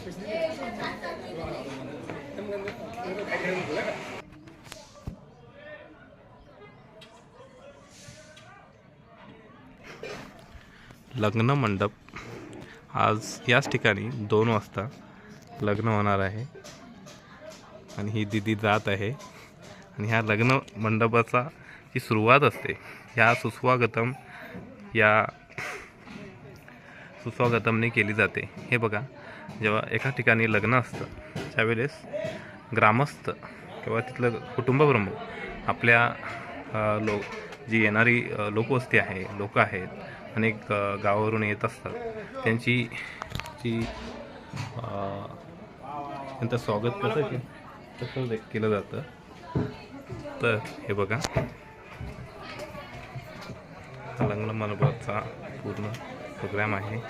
लग्न मंडप आज याच ठिकाणी 2 वाजता लग्न होणार आहे आणि ही दिदी जात आहे आणि ह्या लग्न मंडपाचा जी सुरुवात असते ह्या सुस्वागतमने केली जाते। हे बघा, जेव्हा एका ठिकाणी लग्न असतं त्यावेळेस ग्रामस्थ किंवा तिथलं कुटुंब प्रमुख आपल्या जी येणारी लोकवस्ती आहे, लोक आहेत, अनेक गावावरून येत असतात, त्यांची त्यांचं स्वागत कसं केलं जातं। तर हे बघा, लग्न मंडपाचा पूर्ण प्रोग्राम आहे।